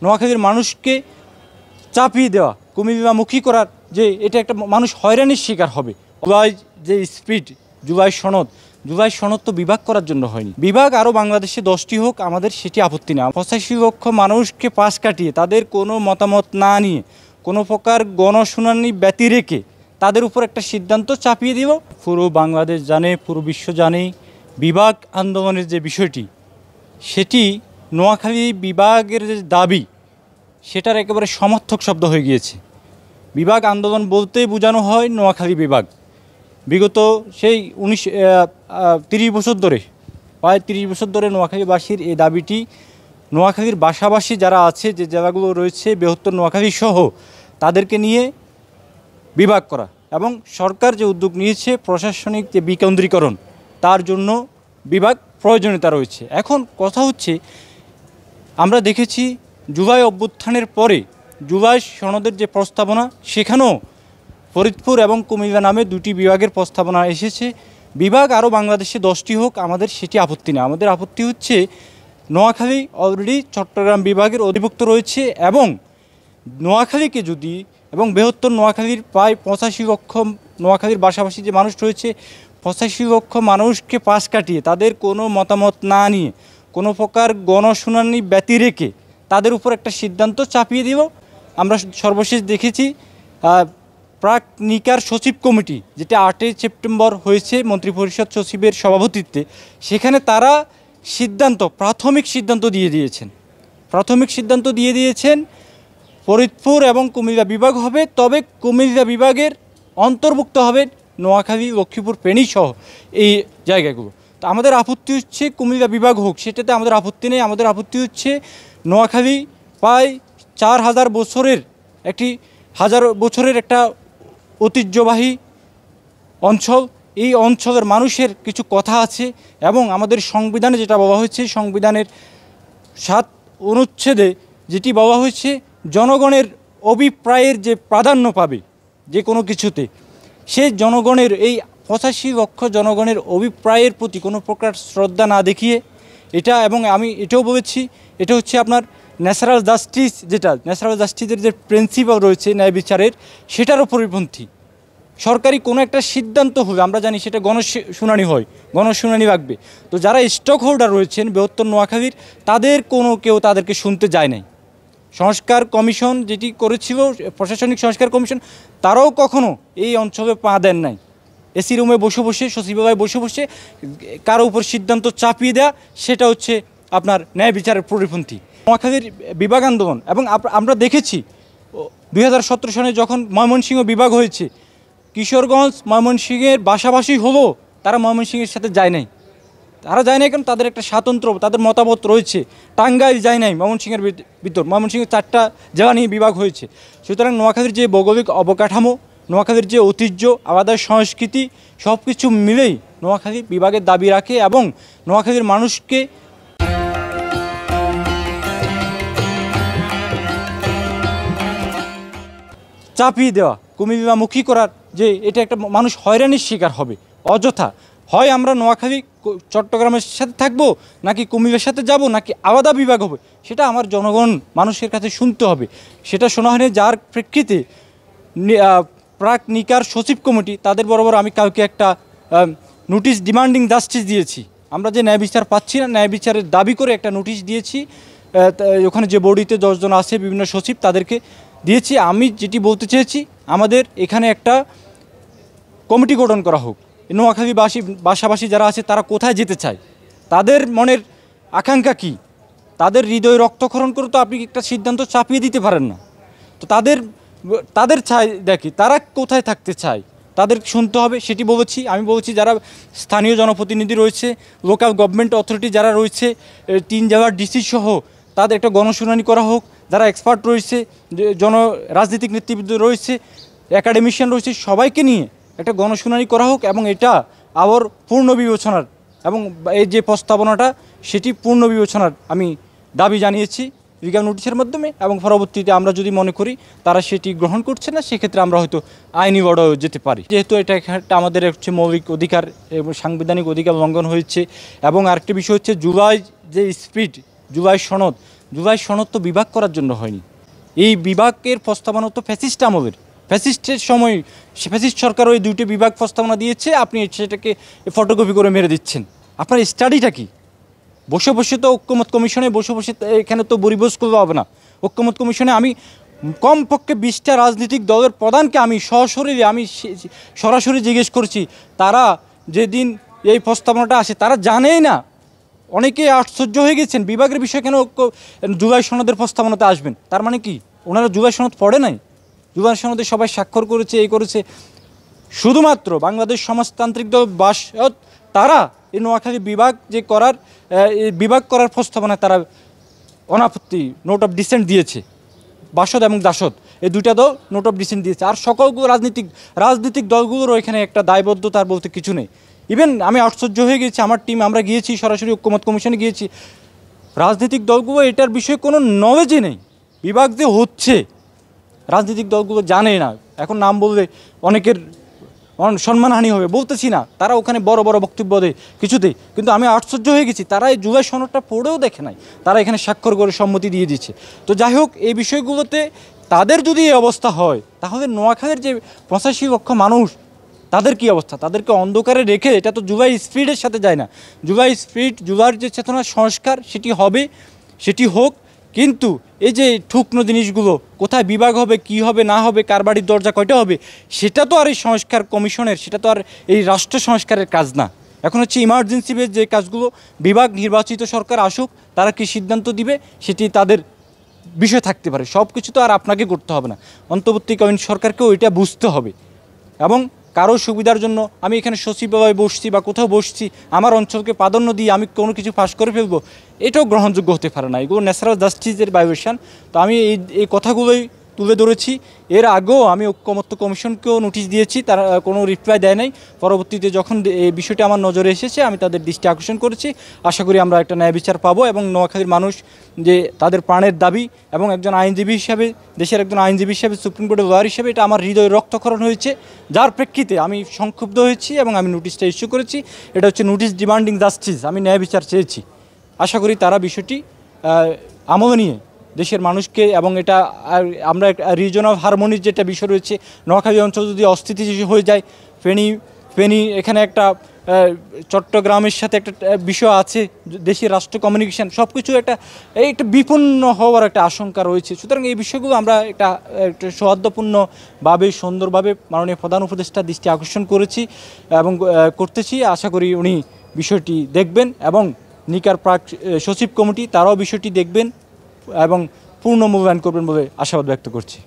নোয়াখালীর মানুষকে চাপিয়ে দেওয়া, কুমিল্লামুখী করার, যে এটা একটা মানুষ হয়রানির শিকার হবে। জুলাই যে স্পিড, জুলাই সনদ তো বিভাগ করার জন্য হয়নি। বিভাগ আরও বাংলাদেশে 10টি হোক, আমাদের সেটি আপত্তি না। 85 লক্ষ মানুষকে পাশ কাটিয়ে তাদের কোনো মতামত না নিয়ে, কোনো প্রকার গণশুনানি ব্যতি রেখে তাদের উপর একটা সিদ্ধান্ত চাপিয়ে দিব। পুরো বাংলাদেশ জানে, পুরো বিশ্ব জানে বিভাগ আন্দোলনের যে বিষয়টি, সেটি নোয়াখালী বিভাগের যে দাবি, সেটার একেবারে সমর্থক শব্দ হয়ে গিয়েছে। বিভাগ আন্দোলন বলতেই বোঝানো হয় নোয়াখালী বিভাগ। বিগত সেই 30 বছর ধরে, প্রায় 30 বছর ধরে নোয়াখালীবাসীর এই দাবিটি, নোয়াখালীর বাসাবাসী যারা আছে, যে জেলাগুলো রয়েছে বৃহত্তর নোয়াখালী সহ, তাদেরকে নিয়ে বিভাগ করা, এবং সরকার যে উদ্যোগ নিয়েছে প্রশাসনিক যে বিকেন্দ্রীকরণ, তার জন্য বিভাগ প্রয়োজনীয়তা রয়েছে। এখন কথা হচ্ছে, আমরা দেখেছি জুলাই অভ্যুত্থানের পরে জুলাই সনদের যে প্রস্তাবনা, সেখানেও ফরিদপুর এবং কুমিল্লা নামে 2টি বিভাগের প্রস্তাবনা এসেছে। বিভাগ আরও বাংলাদেশে 10টি হোক, আমাদের সেটি আপত্তি না। আমাদের আপত্তি হচ্ছে নোয়াখালী অলরেডি চট্টগ্রাম বিভাগের অধিভুক্ত রয়েছে, এবং নোয়াখালীকে যদি, এবং বৃহত্তর নোয়াখালীর প্রায় 85 লক্ষ নোয়াখালীর বাসাবাসী যে মানুষ রয়েছে, 85 লক্ষ মানুষকে পাশ কাটিয়ে তাদের কোনো মতামত না নিয়ে, কোনো প্রকার গণশুনানি ব্যতি রেখে তাদের উপর একটা সিদ্ধান্ত চাপিয়ে দিব। আমরা সর্বশেষ দেখেছি প্রাক নিকার সচিব কমিটি, যেটা 8 সেপ্টেম্বর হয়েছে মন্ত্রিপরিষদ সচিবের সভাপতিত্বে, সেখানে তারা প্রাথমিক সিদ্ধান্ত দিয়ে দিয়েছেন ফরিদপুর এবং কুমিল্লা বিভাগ হবে, তবে কুমিল্লা বিভাগের অন্তর্ভুক্ত হবে নোয়াখালী, লক্ষ্মীপুর, ফেনী সহ এই জায়গাগুলো। তো আমাদের আপত্তি হচ্ছে কুমিল্লা বিভাগ হোক, সেটাতে আমাদের আপত্তি নেই। আমাদের আপত্তি হচ্ছে নোয়াখালী প্রায় 4000 বছরের একটা ঐতিহ্যবাহী অঞ্চল। এই অঞ্চলের মানুষের কিছু কথা আছে, এবং আমাদের সংবিধানে যেটা বলা হয়েছে, সংবিধানের 7 অনুচ্ছেদে যেটি বলা হয়েছে, জনগণের অভিপ্রায়ের যে প্রাধান্য পাবে যে কোনো কিছুতে, সেই জনগণের, এই 85 লক্ষ জনগণের অভিপ্রায়ের প্রতি কোনো প্রকার শ্রদ্ধা না দেখিয়ে এটা, এবং আমি এটাও বলেছি, এটা হচ্ছে আপনার ন্যাচারাল জাস্টিসের যে প্রিন্সিপাল রয়েছে ন্যায় বিচারের, সেটারও পরিপন্থী। সরকারি কোনো একটা সিদ্ধান্ত হবে, আমরা জানি সেটা গণশুনানি হয়, গণশুনানি লাগবে। তো যারা স্টক হোল্ডার রয়েছেন বৃহত্তর নোয়াখালীর, কেউ তাদেরকে শুনতে যায় নাই। সংস্কার কমিশন যেটি করেছিল, প্রশাসনিক সংস্কার কমিশন, তারাও কখনো এই অঞ্চলে পা দেন নাই। এসি রুমে বসে সচিবালয়ে বসে কারো উপর সিদ্ধান্ত চাপিয়ে দেওয়া, সেটা হচ্ছে আপনার ন্যায় বিচারের পরিপন্থী। নোয়াখালীর বিভাগ আন্দোলন, এবং আমরা দেখেছি 2017 সনে যখন ময়মনসিংহ বিভাগ হয়েছে, কিশোরগঞ্জ ময়মনসিংহের বাসাবাসী হলেও তারা ময়মনসিংহের সাথে যায় নাই। কারণ তাদের একটা স্বাতন্ত্র্য, তাদের মতামত রয়েছে। টাঙ্গাইল যায় নাই ময়মনসিংহের ভিতর, ময়মনসিংহের 4টা জেলা নিয়ে বিভাগ হয়েছে। সুতরাং নোয়াখালীর যে ভৌগোলিক অবকাঠামো, নোয়াখালীর যে ঐতিহ্য, আলাদা সংস্কৃতি, সব কিছু মিলেই নোয়াখালী বিভাগের দাবি রাখে, এবং নোয়াখালীর মানুষকে চাপিয়ে দেওয়া, কুমিল্লামুখী করার, যে এটা একটা মানুষ হয়রানির শিকার হবে অযথা। হয় আমরা নোয়াখালী চট্টগ্রামের সাথে থাকবো, নাকি কুমিল্লার সাথে যাব, নাকি আলাদা বিভাগ হবে, সেটা আমার জনগণ মানুষের কাছে শুনতে হবে। সেটা শোনা হয়নি, যার প্রেক্ষিতে প্রাক নিকার সচিব কমিটি, তাদের বরাবর আমি কাউকে একটা নোটিশ ডিমান্ডিং জাস্টিস দিয়েছি। আমরা যে ন্যায় বিচার পাচ্ছি না, ন্যায় বিচারের দাবি করে একটা নোটিশ দিয়েছি। ওখানে যে বডিতে 10 জন আছে বিভিন্ন সচিব, তাদেরকে দিয়েছি। আমি যেটি বলতে চেয়েছি, আমাদের এখানে একটা কমিটি গঠন করা হোক। বাসাবাসী যারা আছে, তারা কোথায় যেতে চায়, তাদের মনের আকাঙ্ক্ষা কী, তাদের হৃদয় রক্তক্ষরণ করে তো আপনি একটা সিদ্ধান্ত চাপিয়ে দিতে পারেন না। তো তাদের চাই দেখি, তারা কোথায় থাকতে চায়, তাদের শুনতে হবে, সেটি বলেছি। আমি বলছি, যারা স্থানীয় জনপ্রতিনিধি রয়েছে, লোকাল গভর্নমেন্ট অথরিটি যারা রয়েছে, 3 জেলার ডিসি সহ, তাদের একটা গণশুনানি করা হোক। যারা এক্সপার্ট রয়েছে, রাজনৈতিক নেতৃবৃন্দ রয়েছে, একাডেমিশিয়ান রয়েছে, সবাইকে নিয়ে একটা গণশুনানি করা হোক, এবং এটা আবার পূর্ণ বিবেচনার, এবং এই যে প্রস্তাবনাটা, সেটি পূর্ণ বিবেচনার আমি দাবি জানিয়েছি রিগাম নোটিশের মাধ্যমে। এবং পরবর্তীতে আমরা যদি মনে করি তারা সেটি গ্রহণ করছে না, সেক্ষেত্রে আমরা হয়তো আইনি অর্ডার যেতে পারি। যেহেতু এটা একটা আমাদের হচ্ছে মৌলিক অধিকার এবং সাংবিধানিক অধিকার লঙ্ঘন হয়েছে। এবং আরেকটি বিষয় হচ্ছে জুলাই সনদ, জুলাই সনদ তো বিভাগ করার জন্য হয়নি। এই বিভাগের প্রস্তাবনা তো ফ্যাসিস্ট আমলের, ফ্যাসিস্টের সময় ফ্যাসিস্ট সরকার ওই দুইটি বিভাগ প্রস্তাবনা দিয়েছে, আপনি সেটাকে ফটোকপি করে মেরে দিচ্ছেন। আপনার স্টাডিটা কি? বসে বসে তো ঐক্যমত কমিশনে বসে বসে এখানে তো বরিবোজ করলে হবে না। ঐক্যমত কমিশনে আমি কমপক্ষে 20টা রাজনৈতিক দলের প্রধানকে আমি সরাসরি জিজ্ঞেস করছি, তারা যেদিন এই প্রস্তাবনাটা আসে তারা জানেই না। অনেকে আশ্চর্য হয়ে গেছেন বিভাগের বিষয়ে কেন জুলাই সনদের প্রস্তাবনাতে আসবেন। তার মানে কি ওনারা জুলাই সনদ পড়ে নাই? জুলাই সনদে সবাই স্বাক্ষর করেছে, এই করেছে। শুধুমাত্র বাংলাদেশ সমাজতান্ত্রিক দল বাসদ তারা এই নোয়াখালী বিভাগ করার প্রস্তাবনায় তারা অনাপত্তি নোট অফ ডিসেন্ট দিয়েছে। বাসদ এবং দাসদ এই দুইটা দল নোট অফ ডিসেন্ট দিয়েছে। আর সকলগুলো রাজনৈতিক দলগুলোরও এখানে একটা দায়বদ্ধতার বলতে কিছু নেই। ইভেন আমি আশ্চর্য হয়ে গেছি, আমার টিম আমরা গিয়েছি সরাসরি ঐক্যমত কমিশনে গিয়েছি, রাজনৈতিক দলগুলো এটার বিষয়ে কোনো নলেজই নেই। বিভাগ যে হচ্ছে রাজনৈতিক দলগুলো জানে না। এখন নাম বললে অনেকের সম্মানহানি হবে, বলতেছি না, তারা ওখানে বড় বড় বক্তব্য দেয় কিছুতেই, কিন্তু আমি আশ্চর্য হয়ে গেছি তারা এই জুলাই সনদটা পড়েও দেখে নাই, তারা এখানে স্বাক্ষর করে সম্মতি দিয়ে দিচ্ছে। তো যাই হোক, এই বিষয়গুলোতে তাদের যদি এই অবস্থা হয় তাহলে নোয়াখালীর যে 85 লক্ষ মানুষ তাদের কি অবস্থা? তাদেরকে অন্ধকারে রেখে, এটা তো জুলাই স্পিরিটের সাথে যায় না। জুলাই স্পিরিট, জুলাইয়ের যে চেতনা সংস্কার সেটি হবে, সেটি হোক, কিন্তু এই যে ঠুকনো জিনিসগুলো কোথায় বিভাগ হবে, কি হবে না হবে, কার বাড়ির দরজা কয়টা হবে, সেটা তো আর এই সংস্কার কমিশনের, সেটা তো আর এই রাষ্ট্র সংস্কারের কাজ না। এখন হচ্ছে ইমার্জেন্সি বেস যে কাজগুলো, বিভাগ নির্বাচিত সরকার আসুক, তারা কি সিদ্ধান্ত দিবে সেটি তাদের বিষয় থাকতে পারে। সব কিছু তো আর আপনাকে করতে হবে না, অন্তর্বর্তীকালীন সরকারকেও এটা বুঝতে হবে। এবং কারো সুবিধার জন্য আমি এখানে সচিবালয়ে বসছি বা কোথাও বসছি, আমার অঞ্চলকে প্রাধান্য দিয়ে আমি কোনো কিছু ফাঁস করে ফেলবো, এটাও গ্রহণযোগ্য হতে পারে না। এগুলো ন্যাচারাল জাস্টিসের ভায়োলেশন। তো আমি এই কথাগুলোই তুলে ধরেছি। এর আগেও আমি ঐক্যমত্য কমিশনকেও নোটিশ দিয়েছি, তারা কোনো রিপ্লাই দেয় নাই। পরবর্তীতে যখন এই বিষয়টি আমার নজরে এসেছে আমি তাদের দৃষ্টি আকর্ষণ করেছি। আশা করি আমরা একটা ন্যায় বিচার পাবো এবং নোয়াখালীর মানুষ যে তাদের প্রাণের দাবি, এবং একজন আইনজীবী হিসাবে, দেশের একজন আইনজীবী হিসাবে, সুপ্রিম কোর্টের লয়ার হিসাবে এটা আমার হৃদয়ে রক্তক্ষরণ হয়েছে, যার প্রেক্ষিতে আমি সংক্ষুব্ধ হয়েছি এবং আমি নোটিশটা ইস্যু করেছি। এটা হচ্ছে নোটিশ ডিমান্ডিং জাস্টিস, আমি ন্যায় বিচার চেয়েছি। আশা করি তারা বিষয়টি আমলে নিয়ে দেশের মানুষকে, এবং এটা আমরা রিজন অফ হারমোনির যেটা বিষয় রয়েছে, নোয়াখালী অঞ্চল যদি অস্থিতিশীল হয়ে যায়, ফেনী এখানে একটা চট্টগ্রামের সাথে একটা বিষয় আছে, দেশের রাষ্ট্র কমিউনিকেশন, সব কিছু একটা বিপন্ন হওয়ার একটা আশঙ্কা রয়েছে। সুতরাং এই বিষয়গুলো আমরা একটা সৌহার্দ্যপূর্ণভাবে, সুন্দরভাবে মাননীয় প্রধান উপদেষ্টা দৃষ্টি আকর্ষণ করেছি এবং করতেছি। আশা করি উনি বিষয়টি দেখবেন এবং নিকার প্রাক সচিব কমিটি তারাও বিষয়টি দেখবেন এবং পূর্ণ মূল্যায়ন করবেন বলে আশাবাদ ব্যক্ত করছি।